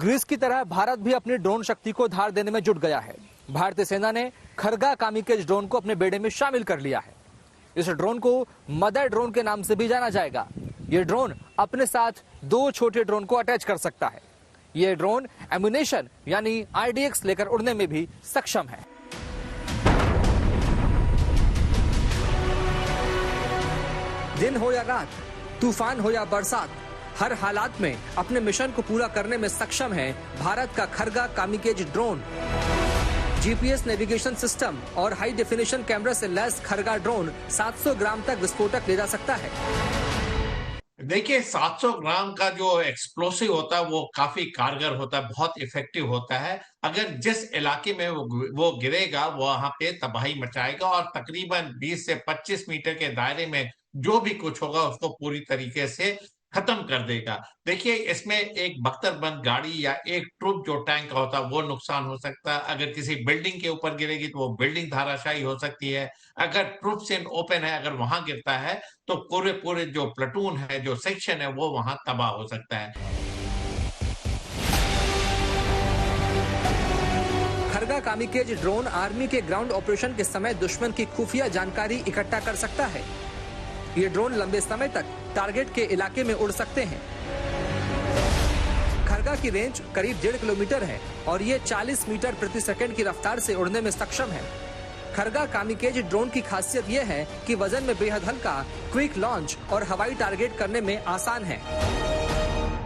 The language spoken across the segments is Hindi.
ग्रीस की तरह भारत भी अपनी ड्रोन शक्ति को धार देने में जुट गया है। भारतीय सेना ने खरगा कामिकेज ड्रोन को अपने बेड़े में शामिल कर लिया है। इस ड्रोन को मदर ड्रोन के नाम से भी जाना जाएगा। ये ड्रोन अपने साथ 2 छोटे ड्रोन को अटैच कर सकता है। ये ड्रोन एम्यूनेशन यानी RDX लेकर उड़ने में भी सक्षम है। दिन हो या रात, तूफान हो या बरसात, हर हालात में अपने मिशन को पूरा करने में सक्षम है भारत का Kharga kamikaze drone. GPS navigation system और हाई डेफिनेशन कैमरा से लैस खरगा ड्रोन 700 ग्राम तक विस्फोटक ले जा सकता है। देखिए, 700 ग्राम का जो एक्सप्लोसिव होता है वो काफी कारगर होता है, बहुत इफेक्टिव होता है। अगर जिस इलाके में वो गिरेगा वो वहां पे तबाही मचाएगा और तकरीबन 20 से 25 मीटर के दायरे में जो भी कुछ होगा उसको पूरी तरीके से खत्म कर देगा। देखिए, इसमें एक बख्तरबंद गाड़ी या एक ट्रुप जो टैंक का होता है वो नुकसान हो सकता है। अगर किसी बिल्डिंग के ऊपर गिरेगी तो वो बिल्डिंग धराशायी हो सकती है। अगर ट्रुप्स इन ओपन है, अगर वहां गिरता है तो पूरे जो प्लेटून है, जो सेक्शन है, वो वहां तबाह हो सकता है। खरगा कामिकेज ड्रोन आर्मी के ग्राउंड ऑपरेशन के समय दुश्मन की खुफिया जानकारी इकट्ठा कर सकता है। ये ड्रोन लंबे समय तक टारगेट के इलाके में उड़ सकते हैं। खरगा की रेंज करीब 1.5 किलोमीटर है और ये 40 मीटर प्रति सेकंड की रफ्तार से उड़ने में सक्षम है। खरगा कामिकेज ड्रोन की खासियत ये है कि वजन में बेहद हल्का, क्विक लॉन्च और हवाई टारगेट करने में आसान है।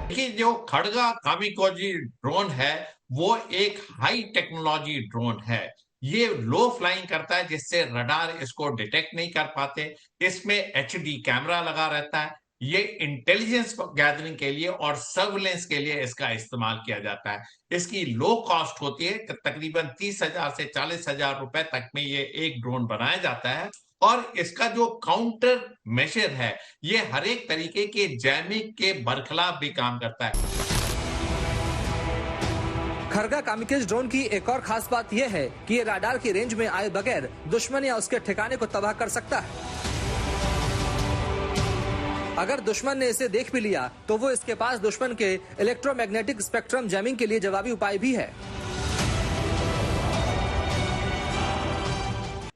देखिए, जो खड़गा कामिकोजी ड्रोन है वो एक हाई टेक्नोलॉजी ड्रोन है। ये लो फ्लाइंग करता है जिससे रडार इसको डिटेक्ट नहीं कर पाते। इसमें HD कैमरा लगा रहता है। ये इंटेलिजेंस गैदरिंग के लिए और सर्विलेंस के लिए इसका इस्तेमाल किया जाता है। इसकी लो कॉस्ट होती है, तकरीबन 30,000 से 40,000 रुपए तक में ये एक ड्रोन बनाया जाता है। और इसका जो काउंटर मेजर है ये हर एक तरीके के जैमिंग के बरखिलाफ भी काम करता है। खरगा कामिकेज ड्रोन की एक और खास बात यह है कि ये राडार की रेंज में आए बगैर दुश्मन या उसके ठिकाने को तबाह कर सकता है। अगर दुश्मन ने इसे देख भी लिया तो वो इसके पास दुश्मन के इलेक्ट्रोमैग्नेटिक स्पेक्ट्रम जैमिंग के लिए जवाबी उपाय भी है।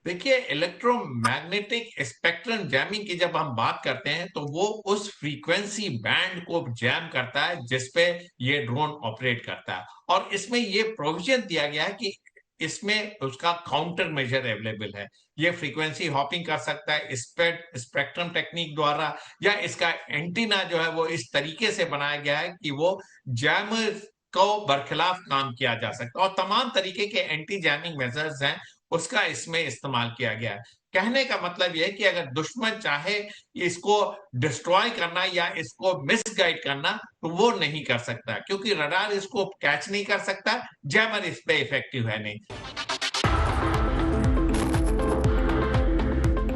देखिए, इलेक्ट्रोमैग्नेटिक स्पेक्ट्रम जैमिंग की जब हम बात करते हैं तो वो उस फ्रीक्वेंसी बैंड को जैम करता है जिसपे ये ड्रोन ऑपरेट करता है। और इसमें ये प्रोविजन दिया गया है कि इसमें उसका काउंटर मेजर अवेलेबल है। ये फ्रीक्वेंसी हॉपिंग कर सकता है स्पेक्ट्रम टेक्निक द्वारा, या इसका एंटीना जो है वो इस तरीके से बनाया गया है कि वो जैमर को बरखिलाफ काम किया जा सकता है। और तमाम तरीके के एंटी जैमिंग मेजर्स हैं उसका इसमें इस्तेमाल किया गया है। कहने का मतलब यह है कि अगर दुश्मन चाहे इसको डिस्ट्रॉय करना या इसको मिसगाइड करना तो वो नहीं कर सकता, क्योंकि रडार इसको कैच नहीं कर सकता, जैमर इस पे इफेक्टिव है नहीं।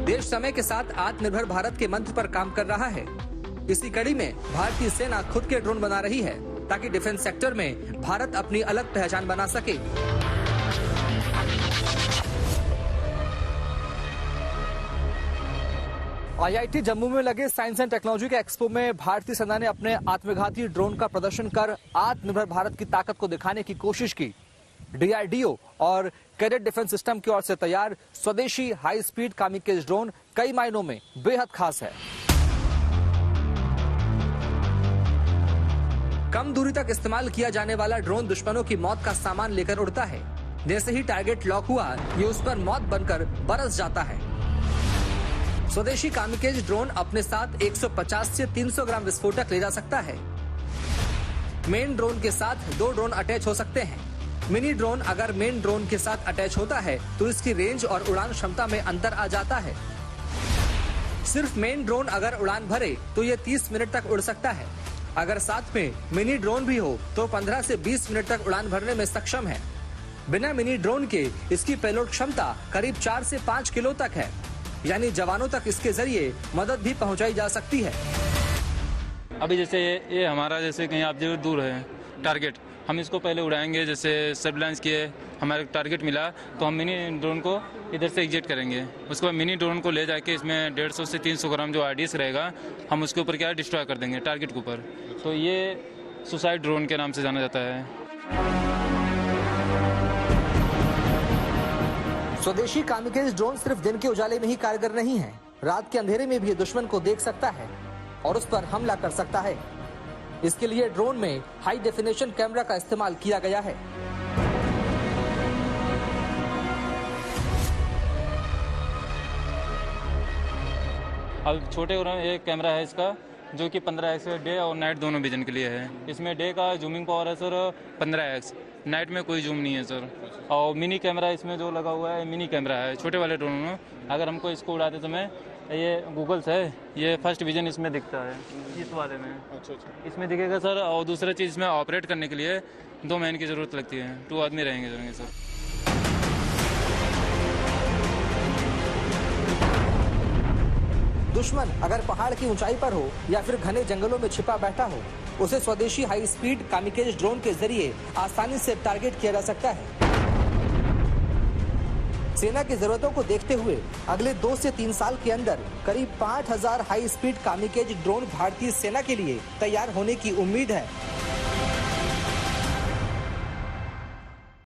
देश समय के साथ आत्मनिर्भर भारत के मंत्र पर काम कर रहा है। इसी कड़ी में भारतीय सेना खुद के ड्रोन बना रही है ताकि डिफेंस सेक्टर में भारत अपनी अलग पहचान बना सके। IIT जम्मू में लगे साइंस एंड टेक्नोलॉजी के एक्सपो में भारतीय सेना ने अपने आत्मघाती ड्रोन का प्रदर्शन कर आत्मनिर्भर भारत की ताकत को दिखाने की कोशिश की। DRDO और कैडेट डिफेंस सिस्टम की ओर से तैयार स्वदेशी हाई स्पीड कामिकेज ड्रोन कई मायनों में बेहद खास है। कम दूरी तक इस्तेमाल किया जाने वाला ड्रोन दुश्मनों की मौत का सामान लेकर उड़ता है। जैसे ही टारगेट लॉक हुआ ये उस पर मौत बनकर बरस जाता है। स्वदेशी कामिकेज ड्रोन अपने साथ 150 से 300 ग्राम विस्फोटक ले जा सकता है। मेन ड्रोन के साथ 2 ड्रोन अटैच हो सकते हैं। मिनी ड्रोन अगर मेन ड्रोन के साथ अटैच होता है तो इसकी रेंज और उड़ान क्षमता में अंतर आ जाता है। सिर्फ मेन ड्रोन अगर उड़ान भरे तो ये 30 मिनट तक उड़ सकता है। अगर साथ में मिनी ड्रोन भी हो तो 15 से 20 मिनट तक उड़ान भरने में सक्षम है। बिना मिनी ड्रोन के इसकी पेलोड क्षमता करीब 4 से 5 किलो तक है, यानी जवानों तक इसके जरिए मदद भी पहुंचाई जा सकती है। अभी जैसे ये हमारा जैसे कहीं आप दूर है टारगेट, हम इसको पहले उड़ाएंगे। जैसे सर्विलांस किए, हमारे टारगेट मिला तो हम मिनी ड्रोन को इधर से एग्जिट करेंगे। उसके बाद मिनी ड्रोन को ले जाके इसमें 150 से 300 ग्राम जो RDS रहेगा हम उसके ऊपर क्या डिस्ट्रॉय कर देंगे टारगेट के ऊपर। तो ये सुसाइड ड्रोन के नाम से जाना जाता है। स्वदेशी कामिकेज ड्रोन सिर्फ दिन के उजाले में ही कारगर नहीं है, रात के अंधेरे में भी दुश्मन को देख सकता है और उस पर हमला कर सकता है। इसके लिए ड्रोन में हाई डेफिनेशन कैमरा का इस्तेमाल किया गया है। अब छोटे उड़ान एक कैमरा है इसका जो कि 15x डे और नाइट दोनों विजन के लिए है। इसमें डे का जूमिंग पावर है सर 15x, नाइट में कोई जूम नहीं है सर। और मिनी कैमरा इसमें जो लगा हुआ है मिनी कैमरा है छोटे वाले ड्रोन में। अगर हमको इसको उड़ाते समय ये गूगल्स है, ये फर्स्ट विजन इसमें दिखता है इस वाले में। अच्छा। इसमें दिखेगा सर। और दूसरा चीज़ इसमें ऑपरेट करने के लिए 2 मैन की ज़रूरत लगती है, 2 आदमी रहेंगे सर। दुश्मन अगर पहाड़ की ऊंचाई पर हो या फिर घने जंगलों में छिपा बैठा हो, उसे स्वदेशी हाई स्पीड कामिकेज ड्रोन के जरिए आसानी से टारगेट किया जा सकता है। सेना की जरूरतों को देखते हुए अगले 2 से 3 साल के अंदर करीब 5000 हाई स्पीड कामिकेज ड्रोन भारतीय सेना के लिए तैयार होने की उम्मीद है।